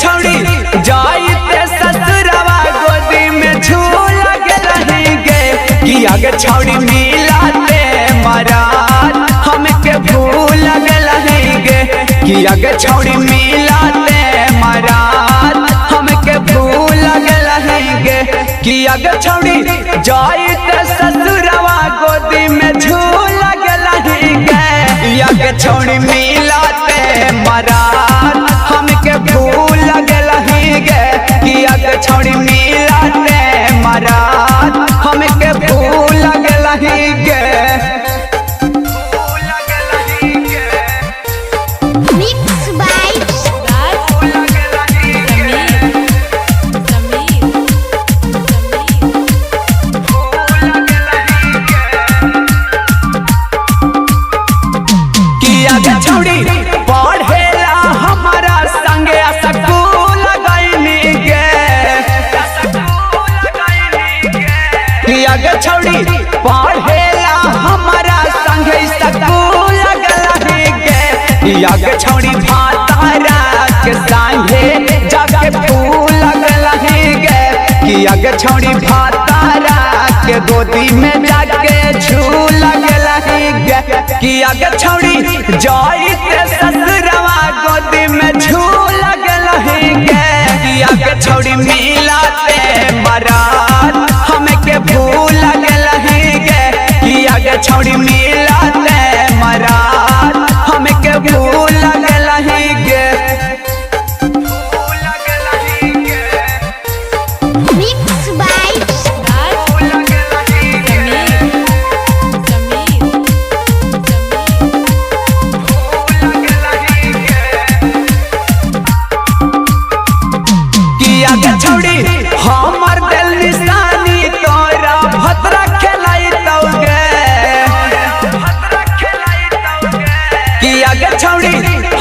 छौड़ी जाइते ससुरवा गोदी में झूला के रहेंगे कि आगे छौड़ी मिलाते मराद हमके भूल के रहेंगे कि आगे छौड़ी मिलाते मराद हमके भूल के रहेंगे कि आगे छौड़ी जाइते ससुरवा गोदी में झूला के रहेंगे कि आगे छौड़ी मिलाते मराद हमके भूल के रहेंगे कि आगे छौड़ी मिलाते मराद हमके भूल के रहेंगे। छौड़ी पढ़ेला हमारा संगे स्कूल गईनी गे आगे छौड़ी पढ़ेला हमारा संगे स्कूल गईनी गे आगे छौड़ी भातारा के संगे जाके फूल गईनी गे कि आगे छौड़ी भातारा के गोदी में जाके झूल गईनी गे कि आगे छौड़ी जाइते ससुरवा गोदी में झूल के रहेंगे कि आगे छौड़ी मिलाते मराद हमके भूल के रहेंगे कि आगे छौड़ी मिलाते मराद हमके भूल के रहेंगे। छौड़ी हमर दिल निशानी तोरा भद्रा खेलाई तौगे कि आगे छौड़ी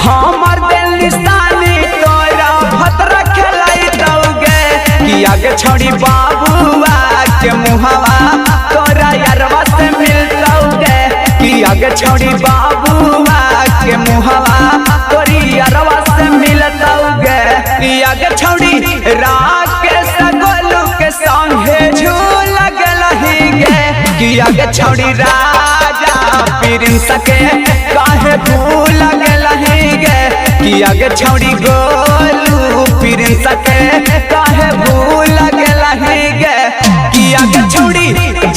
हमर दिल निशानी तोरा भद्रा खेलाई तौगे कि आगे छौड़ी बाबुआ के मुहवा तोरा यारवा से मिलतौगे कि आगे छौड़ी बाबुआ के मुहवा तोरी यारवा से मिलतौगे कि आगे छौड़ी राकेश गोलू के संगे झूल के रहेंगे कि आगे छौड़ी राजा प्रिंस के काहे भूल के रहेंगे कि आगे छौड़ी गोलू प्रिंस के काहे भूल के रहेंगे कि आगे छौड़ी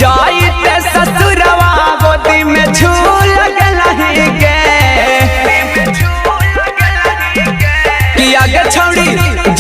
जाइते ससुरवा गोदी में झूल के रहेंगे कि आगे छौड़ी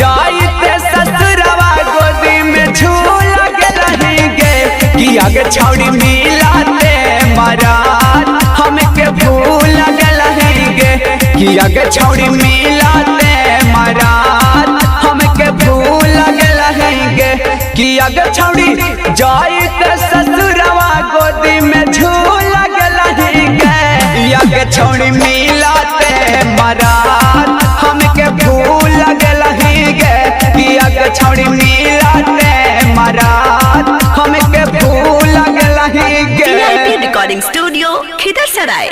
जाइते ससुरवा गोदी में झूल के रहेंगे कि आगे छौड़ी मिलाते मराद हमके भूल के रहेंगे कि आगे छौड़ी मिलाते मराद हमके भूल के रहेंगे कि आगे छौड़ी जाइते ससुरवा गोदी में झूल के रहेंगे कि आगे छौड़ी मिलाते मराद हमके भूल के रहेंगे कि आगे छौड़ी मिलाते मराद हमके भूल के रहेंगे। Recording studio Khidarsarai.